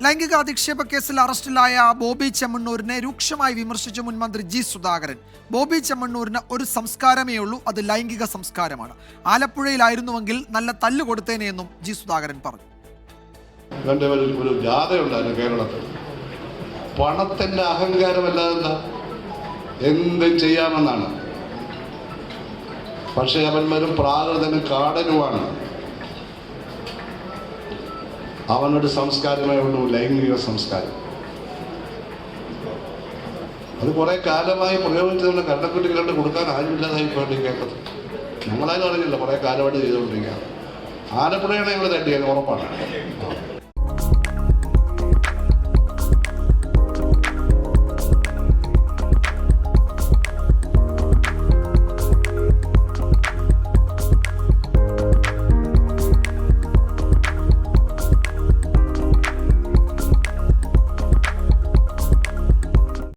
ലൈംഗിക അധിക്ഷേപ കേസിൽ അറസ്റ്റിലായ ബോബി ചെമ്മണ്ണൂരിനെ രൂക്ഷമായി വിമർശിച്ച മുൻ മന്ത്രി ജി സുധാകരൻ. ബോബി ചെമ്മണ്ണൂരിന് ഒരു സംസ്കാരമേ ഉള്ളൂ, അത് ലൈംഗിക സംസ്കാരമാണ്. ആലപ്പുഴയിലായിരുന്നുവെങ്കിൽ നല്ല തല്ല് കൊടുത്തേനെയെന്നും ജി സുധാകരൻ പറഞ്ഞു. ഒരു ജാഥയുണ്ടായിരുന്നു കേരളത്തിൽ. പണത്തിന്റെ അഹങ്കാരമല്ലാതെ എന്തും ചെയ്യാമെന്നാണ്. പക്ഷേ അവന്മാരും പ്രാകൃതനും കാടനുമാണ്. അവനൊരു സംസ്കാരമേ ഉള്ളൂ, ലൈംഗിക സംസ്കാരം. അത് കുറെ കാലമായി പ്രയോഗിച്ചതുകൊണ്ട് കണ്ടക്കുട്ടികളുടെ കൊടുക്കാൻ ആരുമില്ലാതായി പോയിട്ട് കേട്ടത്. ഞങ്ങളാരും അറിയില്ല, കുറെ കാലമായിട്ട് ചെയ്തുകൊണ്ടിരിക്കുകയാണ്. ആലപ്പുഴയാണ് ഞങ്ങൾ തട്ടിയത്, ഉറപ്പാണ്.